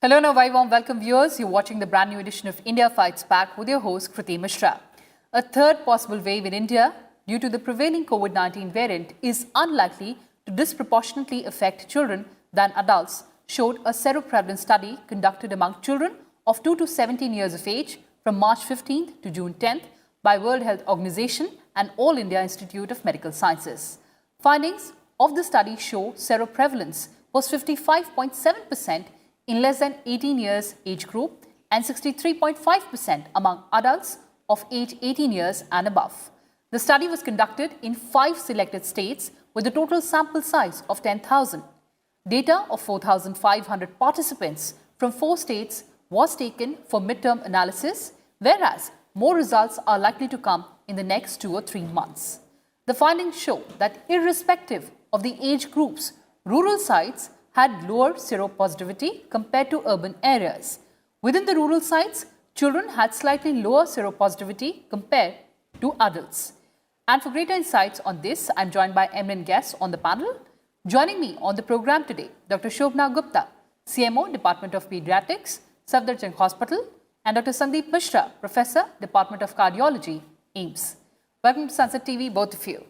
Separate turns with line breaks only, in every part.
Hello and a very warm welcome viewers. You're watching the brand new edition of India Fights Back with your host Kriti Mishra. A third possible wave in India due to the prevailing COVID-19 variant is unlikely to disproportionately affect children than adults, showed a seroprevalence study conducted among children of 2 to 17 years of age from March 15th to June 10th by World Health Organization and All India Institute of Medical Sciences. Findings of the study show seroprevalence was 55.7% in less than 18 years age group and 63.5% among adults of age 18 years and above. The study was conducted in 5 selected states with a total sample size of 10,000. Data of 4,500 participants from 4 states was taken for midterm analysis, whereas more results are likely to come in the next 2 or 3 months. The findings show that irrespective of the age groups, rural sites had lower seropositivity compared to urban areas. Within the rural sites, children had slightly lower seropositivity compared to adults. And for greater insights on this, I'm joined by eminent guests on the panel. Joining me on the program today, Dr. Shobhna Gupta, CMO, Department of Pediatrics, Safdarjung Hospital, and Dr. Sandeep Mishra, Professor, Department of Cardiology, AIIMS. Welcome to Sunset TV, both of you.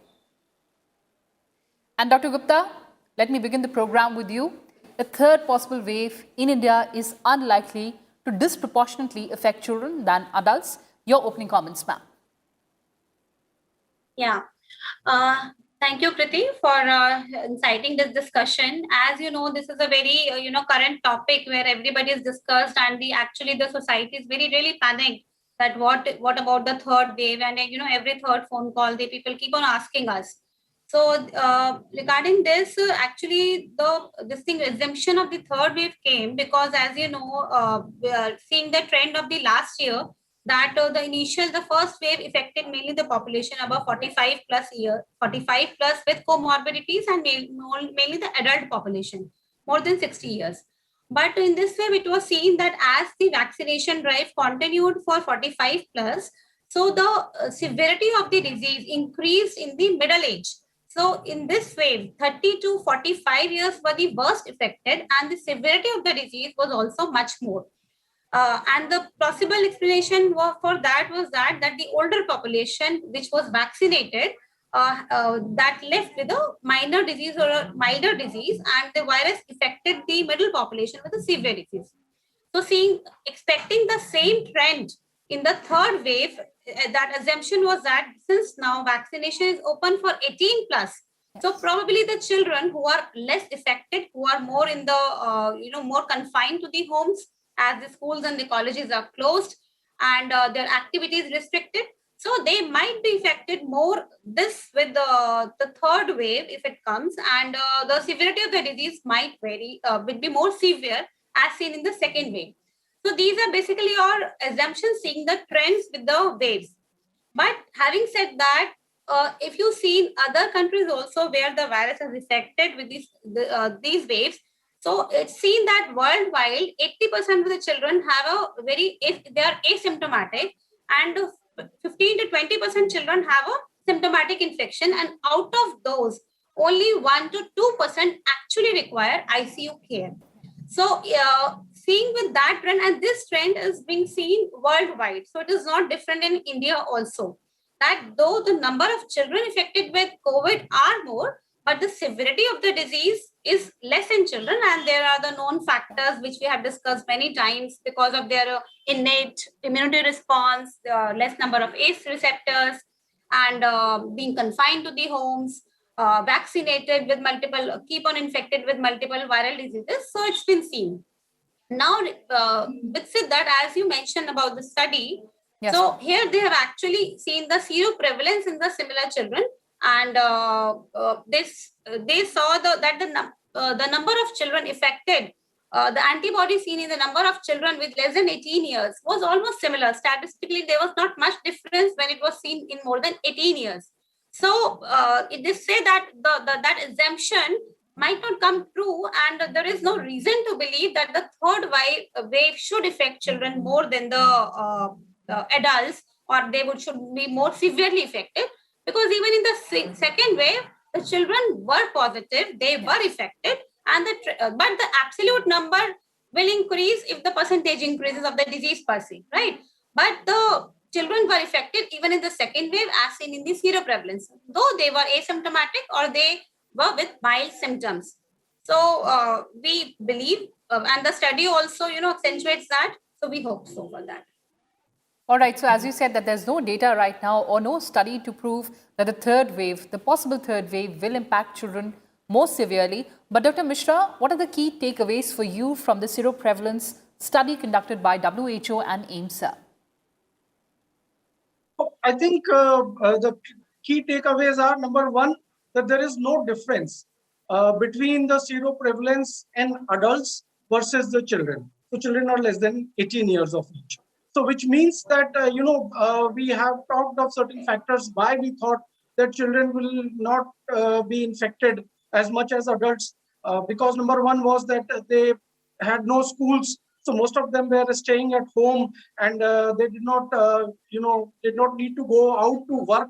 And Dr. Gupta, let me begin the program with you. A third possible wave in India is unlikely to disproportionately affect children than adults. Your opening comments, ma'am.
Yeah. Thank you, Kriti, for inciting this discussion. As you know, this is a very current topic where everybody is discussed, and the society is really panicked that what about the third wave, and every third phone call the people keep on asking us. So regarding this, actually this exemption of the third wave came because, as you know, we are seeing the trend of the last year that the first wave affected mainly the population above 45 plus with comorbidities, and mainly the adult population more than 60 years. But in this wave, it was seen that as the vaccination drive continued for 45 plus, so the severity of the disease increased in the middle age. So in this wave, 30 to 45 years were the worst affected, and the severity of the disease was also much more. And the possible explanation for that was that the older population, which was vaccinated, that left with a minor disease or a milder disease, and the virus affected the middle population with a severe disease. So expecting the same trend in the third wave, that assumption was that since now vaccination is open for 18 plus, so probably the children who are less affected, who are more in the, more confined to the homes, as the schools and the colleges are closed and their activities restricted. So they might be affected more this with the third wave if it comes, and the severity of the disease might vary, will be more severe as seen in the second wave. So these are basically our assumptions, seeing the trends with the waves. But having said that, if you see in other countries also where the virus is affected with these waves, so it's seen that worldwide, 80% of the children have they are asymptomatic, and 15 to 20% children have a symptomatic infection, and out of those, only 1 to 2% actually require ICU care. So seeing with that trend, and this trend is being seen worldwide, so it is not different in India also, that though the number of children affected with COVID are more, but the severity of the disease is less in children, and there are the known factors which we have discussed many times because of their innate immunity response, less number of ACE receptors, and being confined to the homes, vaccinated with keep on infected with multiple viral diseases. So it's been seen. Now, with that, as you mentioned about the study, yes. So here they have actually seen the seroprevalence in the similar children, and they saw that the number of children affected, the antibody seen in the number of children with less than 18 years was almost similar. Statistically, there was not much difference when it was seen in more than 18 years. So it is say that that assumption might not come true, and there is no reason to believe that the third wave should affect children more than the adults, or should be more severely affected, because even in the second wave, the children were positive, they were affected, and but the absolute number will increase if the percentage increases of the disease per se, right? But the children were affected even in the second wave as seen in the seroprevalence, though they were asymptomatic or they were with mild symptoms. So we believe, and the study also, accentuates that. So we hope so for that.
All right, so as you said that there's no data right now or no study to prove that the third wave, the possible third wave, will impact children more severely. But Dr. Mishra, what are the key takeaways for you from the seroprevalence study conducted by WHO and AIMSA?
I think the key takeaways are, number one, that there is no difference between the seroprevalence in adults versus the children. So children are less than 18 years of age. So which means that, we have talked of certain factors why we thought that children will not be infected as much as adults. Because number one was that they had no schools. So most of them were staying at home, and they did not need to go out to work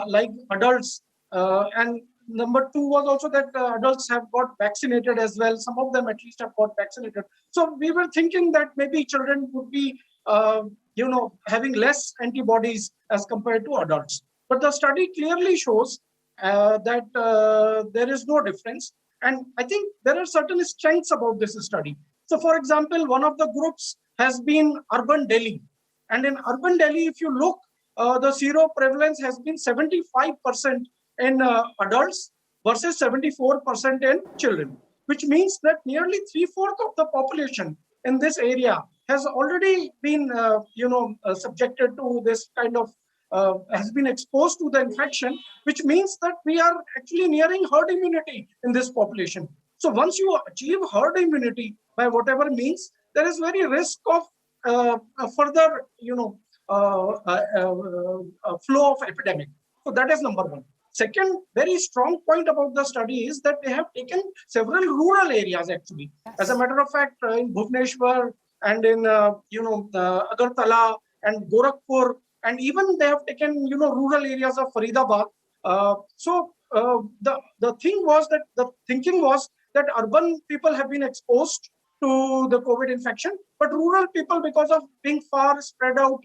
like adults. And number two was also that adults have got vaccinated as well. Some of them at least have got vaccinated. So we were thinking that maybe children would be, having less antibodies as compared to adults. But the study clearly shows that there is no difference. And I think there are certain strengths about this study. So, for example, one of the groups has been urban Delhi. And in urban Delhi, if you look, the seroprevalence has been 75% in adults versus 74% in children, which means that nearly 3/4 of the population in this area has already been, subjected to this kind of, has been exposed to the infection, which means that we are actually nearing herd immunity in this population. So once you achieve herd immunity by whatever means, there is very risk of a further, flow of epidemic. So that is number one. Second, very strong point about the study is that they have taken several rural areas actually.
Yes.
As a matter of fact, in Bhubaneswar and in Agartala and Gorakhpur, and even they have taken rural areas of Faridabad. The thinking was that urban people have been exposed to the COVID infection, but rural people, because of being far spread out,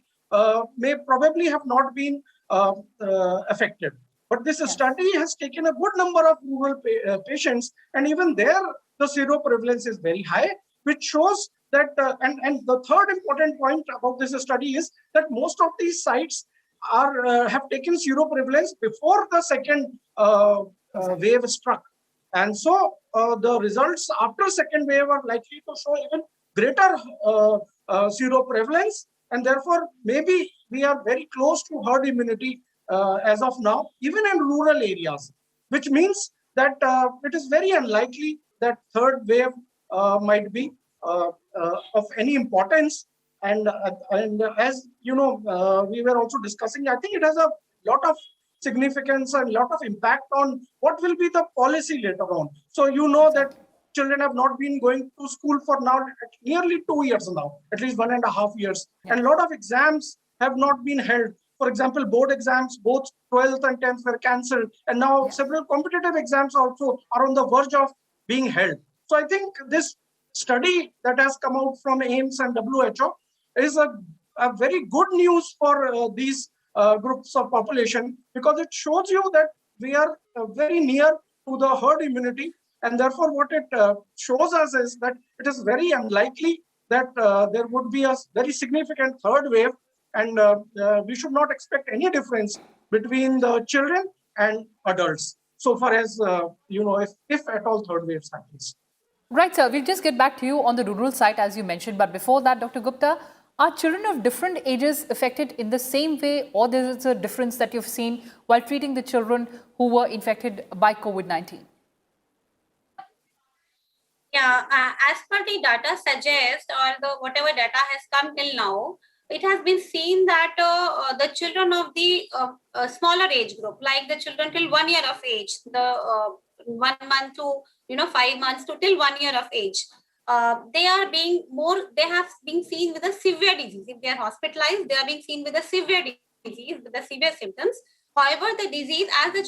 may probably have not been affected. But this study has taken a good number of rural patients, and even there, the seroprevalence is very high, which shows that, and the third important point about this study is that most of these sites have taken seroprevalence before the second wave struck. And so the results after second wave are likely to show even greater seroprevalence, and therefore maybe we are very close to herd immunity as of now, even in rural areas, which means that it is very unlikely that third wave might be of any importance. And as you know, we were also discussing, I think it has a lot of significance and lot of impact on what will be the policy later on. So you know that children have not been going to school for now nearly 2 years now, at least 1.5 years. Yeah. And a lot of exams have not been held. For example, board exams, both 12th and 10th were cancelled. And now several competitive exams also are on the verge of being held. So I think this study that has come out from AIMS and WHO is a very good news for these groups of population, because it shows you that we are very near to the herd immunity. And therefore, what it shows us is that it is very unlikely that there would be a very significant third wave. And we should not expect any difference between the children and adults, so far as, if at all third waves happens.
Right, sir. We'll just get back to you on the rural side, as you mentioned. But before that, Dr. Gupta, are children of different ages affected in the same way, or there is a difference that you've seen while treating the children who were infected by COVID-19?
Yeah, as per the data suggests, or whatever data has come till now, it has been seen that the children of the smaller age group, like the children till 1 year of age, the 1 month to 5 months to till 1 year of age, they have been seen with a severe disease. If they are hospitalized, they are being seen with a severe disease, with the severe symptoms, However, the disease, as the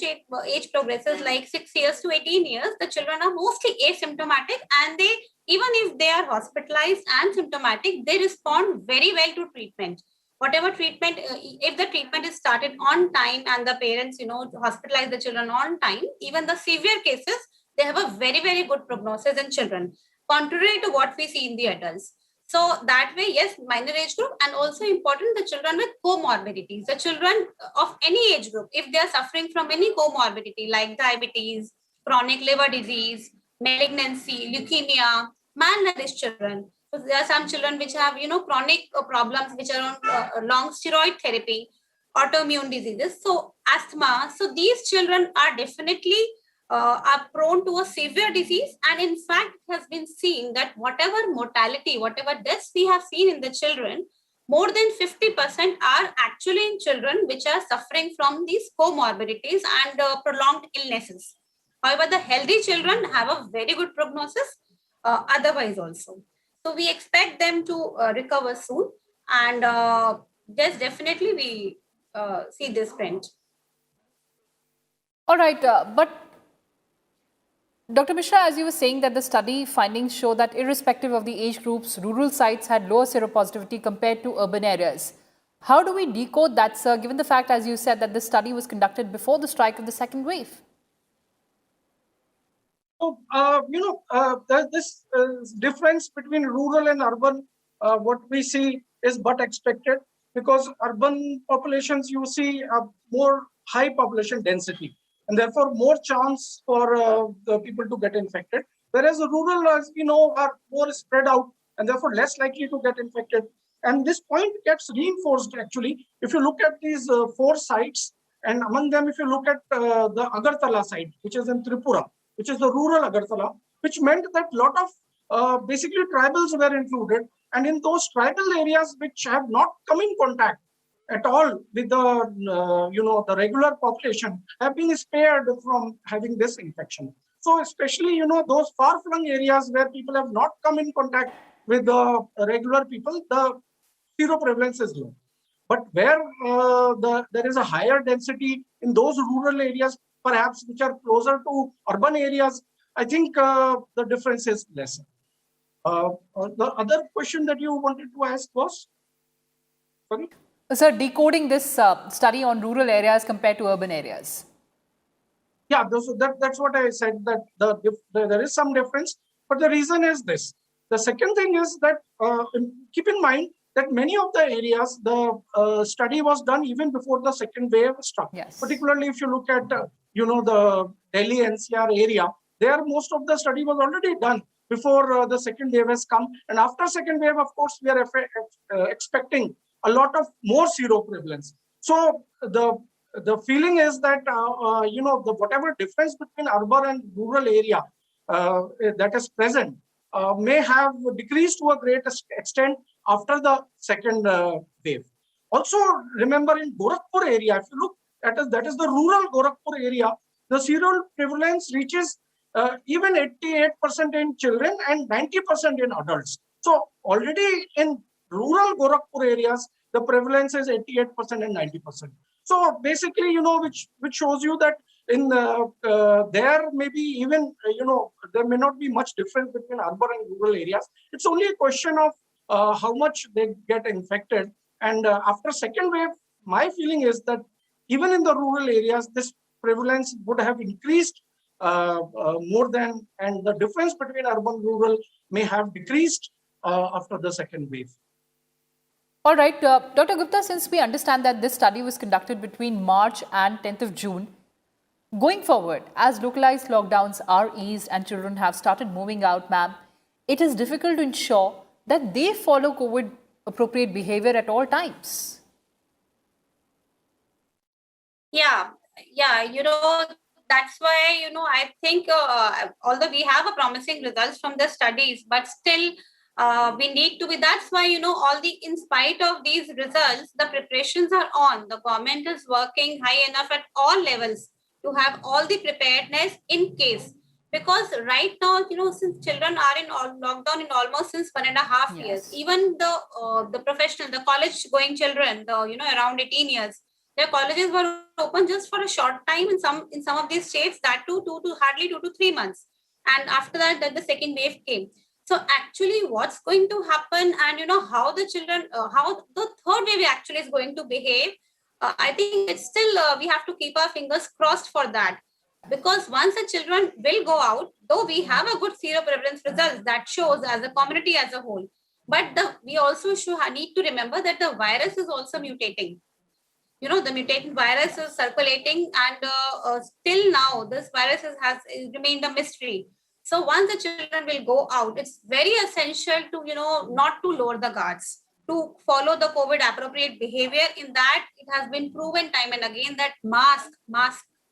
age progresses, like 6 years to 18 years, the children are mostly asymptomatic, and they, even if they are hospitalized and symptomatic, they respond very well to treatment. Whatever treatment, if the treatment is started on time and the parents, hospitalize the children on time, even the severe cases, they have a very, very good prognosis in children, contrary to what we see in the adults. So that way, yes, minor age group, and also important, the children with comorbidities, the children of any age group, if they are suffering from any comorbidity like diabetes, chronic liver disease, malignancy, leukemia, malnourished children. So there are some children which have, chronic problems which are on long steroid therapy, autoimmune diseases, so asthma. So these children are definitely are prone to a severe disease. And in fact, it has been seen that whatever mortality, whatever deaths we have seen in the children, more than 50% are actually in children which are suffering from these comorbidities and prolonged illnesses. However, the healthy children have a very good prognosis otherwise also. So we expect them to recover soon. And yes, definitely we see this trend.
All right, but Dr. Mishra, as you were saying that the study findings show that irrespective of the age groups, rural sites had lower seropositivity compared to urban areas. How do we decode that, sir, given the fact, as you said, that the study was conducted before the strike of the second wave?
So, this difference between rural and urban, what we see is but expected, because urban populations, you see a more high population density, and therefore more chance for the people to get infected. Whereas the rural, as we know, are more spread out and therefore less likely to get infected. And this point gets reinforced actually if you look at these 4 sites, and among them, if you look at the Agartala site, which is in Tripura, which is the rural Agartala, which meant that a lot of basically tribals were included. And in those tribal areas which have not come in contact at all with the the regular population, have been spared from having this infection. So especially those far-flung areas where people have not come in contact with the regular people, the seroprevalence is low. But where there is a higher density in those rural areas, perhaps which are closer to urban areas, I think the difference is lesser. The other question that you wanted to ask was? Sorry?
Sir, decoding this study on rural areas compared to urban areas.
Yeah, that's what I said, that there is some difference. But the reason is this. The second thing is that keep in mind that many of the areas, the study was done even before the second wave struck.
Yes.
Particularly if you look at, the Delhi NCR area, there most of the study was already done before the second wave has come. And after second wave, of course, we are expecting a lot of more seroprevalence. So the feeling is that, whatever difference between urban and rural area that is present may have decreased to a great extent after the second wave. Also, remember in Gorakhpur area, if you look at it, that is the rural Gorakhpur area, the seroprevalence reaches even 88% in children and 90% in adults. So already in rural Gorakhpur areas, the prevalence is 88% and 90%. So basically, which shows you that in there maybe even, there may not be much difference between urban and rural areas. It's only a question of how much they get infected. And after second wave, my feeling is that even in the rural areas, this prevalence would have increased more than, and the difference between urban and rural may have decreased after the second wave.
All right, Dr. Gupta, since we understand that this study was conducted between March and 10th of June, going forward, as localized lockdowns are eased and children have started moving out, ma'am, it is difficult to ensure that they follow COVID appropriate behavior at all times.
Yeah, that's why, I think although we have a promising results from the studies, but still we need to be, that's why, in spite of these results, the preparations are on. The government is working high enough at all levels to have all the preparedness in case. Because right now, since children are in lockdown in almost since 1.5 years, even the professional, the college going children, around 18 years, Their colleges were open just for a short time in some of these states, that too to hardly 2 to 3 months. And after that, then the second wave came. So actually, what's going to happen, and how the children, how the third wave actually is going to behave, I think it's still we have to keep our fingers crossed for that. Because once the children will go out, though we have a good seroprevalence results that shows as a community as a whole, but we also need to remember that the virus is also mutating. The mutant virus is circulating, and still now this virus has remained a mystery. So once the children will go out, it's very essential to not to lower the guards, to follow the COVID appropriate behavior. In that, it has been proven time and again that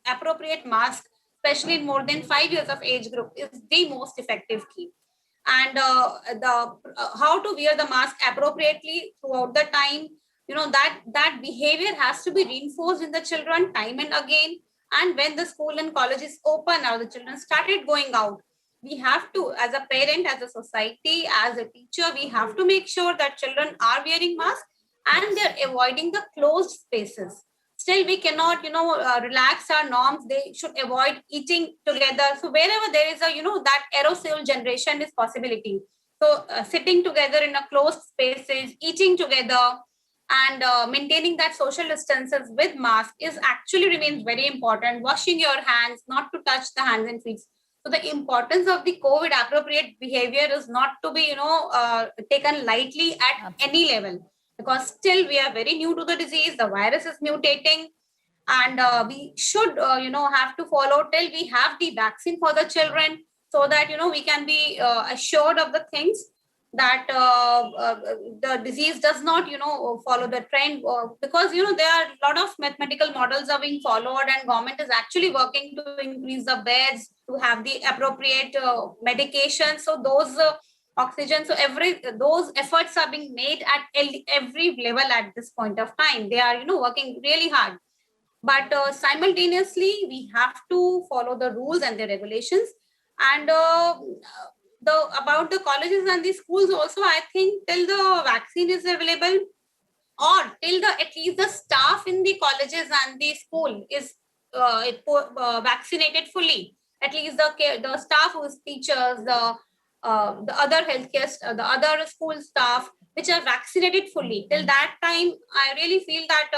appropriate mask, especially in more than 5 years of age group, is the most effective key. And the how to wear the mask appropriately throughout the time, that behavior has to be reinforced in the children time and again. And when the school and colleges open, or the children started going out, we have to, as a parent, as a society, as a teacher, we have to make sure that children are wearing masks and they're avoiding the closed spaces. Still, we cannot relax our norms. They should avoid eating together. So wherever there is a that aerosol generation is possibility, so sitting together in a closed spaces, eating together, and maintaining that social distances with mask is actually remains very important. Washing your hands, not to touch the hands and feet. So the importance of the COVID appropriate behavior is not to be taken lightly at any level, because still we are very new to the disease. The virus is mutating, and we should have to follow till we have the vaccine for the children, so that we can be assured of the things, that the disease does not follow the trend, because there are a lot of mathematical models are being followed, and government is actually working to increase the beds, to have the appropriate medication, so those oxygen, so those efforts are being made at every level at this point of time. They are working really hard, but simultaneously we have to follow the rules and the regulations. And about the colleges and the schools also, I think till the vaccine is available, or till at least the staff in the colleges and the school is vaccinated fully, at least the staff who is teachers, the other the other school staff which are vaccinated fully, till that time I really feel that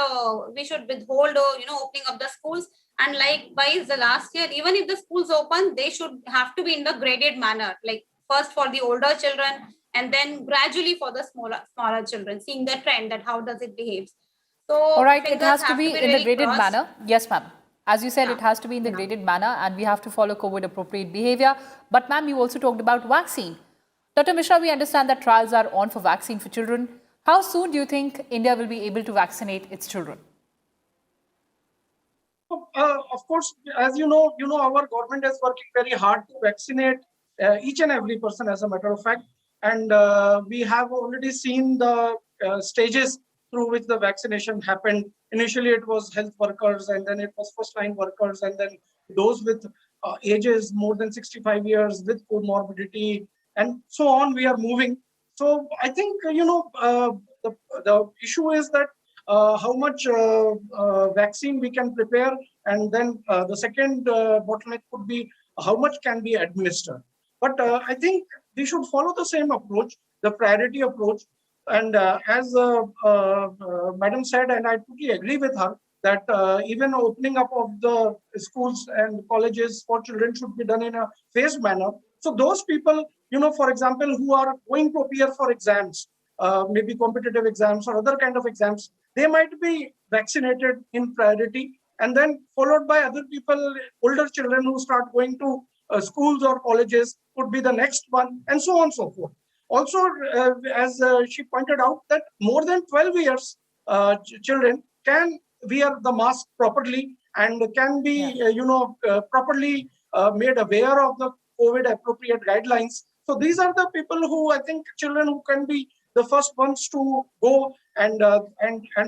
we should withhold opening of the schools. And likewise, the last year, even if the schools open, they should have to be in the graded manner, like first for the older children, and then gradually for the smaller children, seeing the trend that how does it behave. So
all right, it
fingers
has to
have
be in the
really
graded
crossed.
manner. Yes, ma'am. As you said,
Yeah.
it has to be in the graded manner, and we have to follow COVID appropriate behavior. But ma'am, you also talked about vaccine. Dr. Mishra, we understand that trials are on for vaccine for children. How soon do you think India will be able to vaccinate its children?
Of course, as you know, our government is working very hard to vaccinate each and every person, as a matter of fact. And we have already seen the stages through which the vaccination happened. Initially, it was health workers, and then it was first-line workers, and then those with ages more than 65 years with comorbidity, and so on. We are moving. So I think, the issue is that how much vaccine we can prepare, and then the second bottleneck could be how much can be administered. But I think we should follow the same approach, the priority approach. And as Madam said, and I totally agree with her, that even opening up of the schools and colleges for children should be done in a phased manner. So those people, for example, who are going to appear for exams, maybe competitive exams or other kind of exams, they might be vaccinated in priority, and then followed by other people, older children who start going to schools or colleges would be the next one, and so on and so forth. Also, as she pointed out, that more than 12 years children can wear the mask properly and can be, properly made aware of the COVID appropriate guidelines. So these are the people who, I think, children who can be the first ones to go. And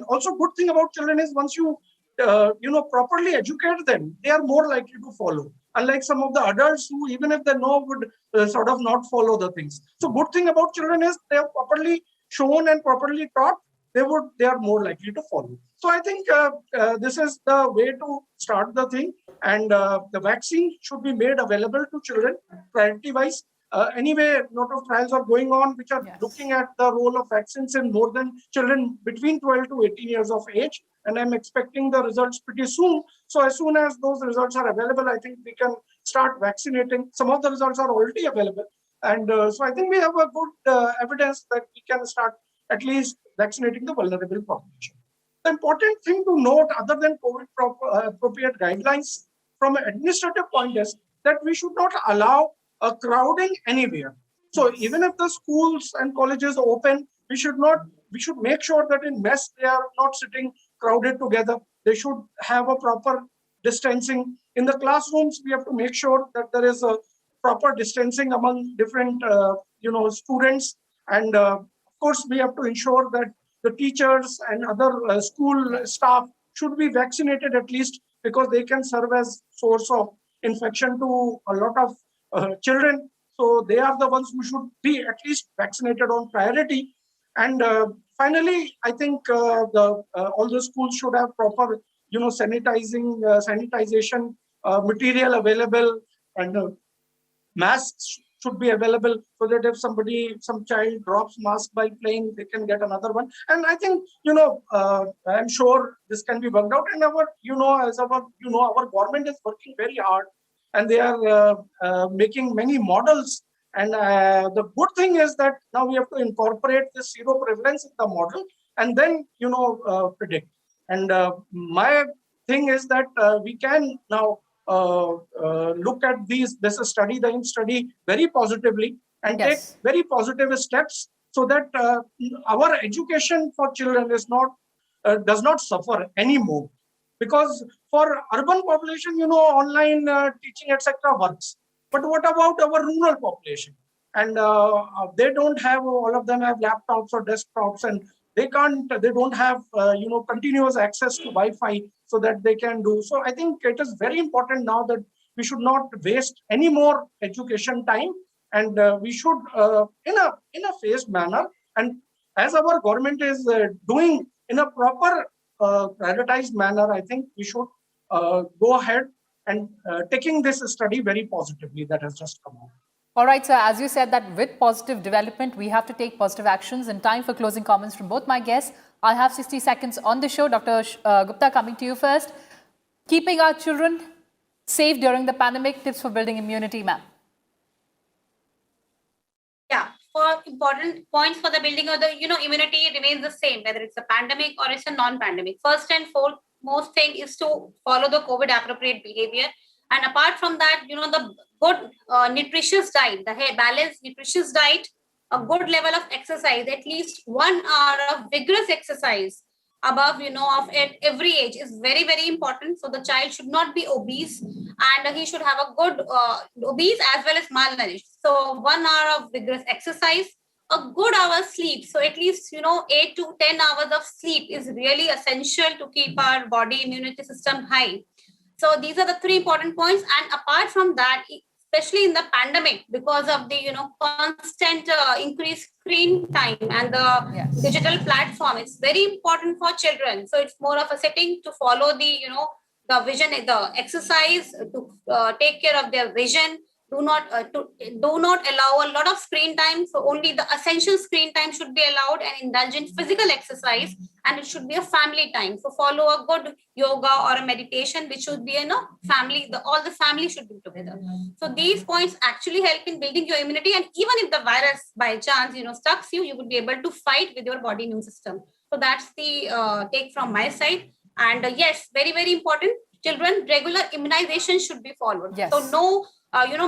also good thing about children is once you properly educate them, they are more likely to follow. Unlike some of the adults who, even if they know, would sort of not follow the things. So good thing about children is they are properly shown and properly taught. they are more likely to follow. So I think this is the way to start the thing, and the vaccine should be made available to children priority wise. Anyway, a lot of trials are going on which are
Yes.
looking at the role of vaccines in more than children between 12 to 18 years of age, and I'm expecting the results pretty soon. So as soon as those results are available, I think we can start vaccinating. Some of the results are already available, and so I think we have a good evidence that we can start at least vaccinating the vulnerable population. The important thing to note, other than COVID appropriate guidelines from an administrative point, is that we should not allow a crowding anywhere. So
Yes.
even if the schools and colleges are open, we should make sure that in mess they are not sitting crowded together. They should have a proper distancing. In the classrooms, we have to make sure that there is a proper distancing among different students, and of course we have to ensure that the teachers and other school staff should be vaccinated at least, because they can serve as source of infection to a lot of children. So they are the ones who should be at least vaccinated on priority. And finally, I think all the schools should have proper, sanitization material available, and masks should be available, so that if some child drops mask by playing, they can get another one. And I think, I'm sure this can be worked out. And our government is working very hard, and they are making many models. And the good thing is that now we have to incorporate this zero prevalence in the model, and then predict. And my thing is that we can now look at this study, the AIM study, very positively, and take
Yes.
very positive steps, so that our education for children does not suffer anymore. Because for urban population, online teaching, etc., works. But what about our rural population? And they don't have, all of them have laptops or desktops, and they don't have continuous access to Wi-Fi, so that they can do. So I think it is very important now that we should not waste any more education time, and we should in a phased manner, and as our government is doing in a proper prioritized manner, I think we should go ahead and taking this study very positively that has just come out.
All right, sir. As you said that with positive development, we have to take positive actions. And time for closing comments from both my guests. I have 60 seconds on the show. Dr. Gupta, coming to you first. Keeping our children safe during the pandemic, tips for building immunity, ma'am.
Yeah, for important points for the building of the immunity remains the same, whether it's a pandemic or it's a non-pandemic. First and foremost thing is to follow the COVID appropriate behavior. And apart from that, the good nutritious diet, the balanced nutritious diet, a good level of exercise, at least 1 hour of vigorous exercise above, of at every age is very, very important. So the child should not be obese, and he should have a good obese as well as malnourished. So 1 hour of vigorous exercise, a good hour's sleep. So at least, 8 to 10 hours of sleep is really essential to keep our body immunity system high. So these are the 3 important points. And apart from that, especially in the pandemic, because of the constant increased screen time and the digital platform, it's very important for children. So it's more of a setting to follow the the vision, the exercise, to take care of their vision. Do not allow a lot of screen time. So only the essential screen time should be allowed, and indulge in physical exercise, and it should be a family time. So follow a good yoga or a meditation, which should be family. All the family should be together. So these points actually help in building your immunity. And even if the virus by chance stucks you, you would be able to fight with your body immune system. So that's the take from my side. And yes, very, very important. Children, regular immunization should be followed.
Yes.
So no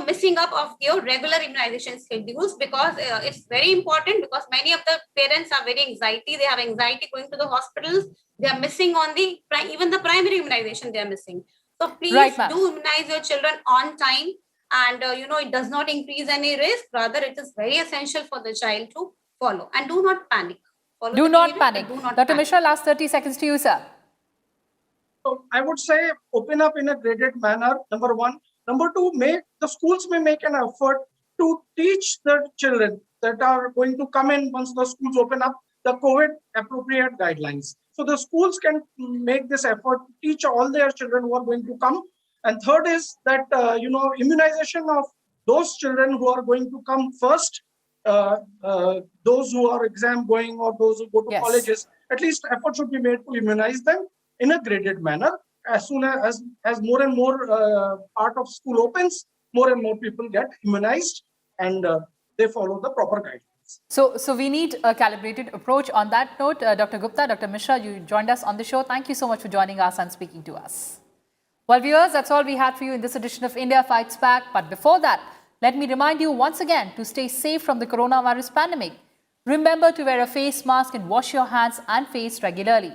missing up of your regular immunization schedules, because it's very important, because many of the parents are very anxiety. They have anxiety going to the hospitals. They are missing on even the primary immunization they are missing. So please do immunize your children on time. And, it does not increase any risk. Rather, it is very essential for the child to follow. And do not panic.
Do not panic. Dr. Mishra, last 30 seconds to you, sir.
So I would say open up in a graded manner, number one. Number two, the schools may make an effort to teach the children that are going to come in once the schools open up, the COVID appropriate guidelines. So the schools can make this effort to teach all their children who are going to come. And third is that, immunization of those children who are going to come first, those who are exam going or those who go to
Yes.
colleges, at least effort should be made to immunize them in a graded manner. As soon as more and more part of school opens, more and more people get immunized and they follow the proper guidelines.
So we need a calibrated approach. On that note, Dr. Gupta, Dr. Mishra, you joined us on the show. Thank you so much for joining us and speaking to us. Well, viewers, that's all we had for you in this edition of India Fights Back. But before that, let me remind you once again to stay safe from the coronavirus pandemic. Remember to wear a face mask and wash your hands and face regularly.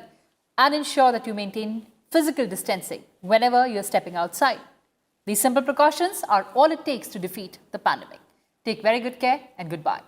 And ensure that you maintain physical distancing whenever you're stepping outside. These simple precautions are all it takes to defeat the pandemic. Take very good care and goodbye.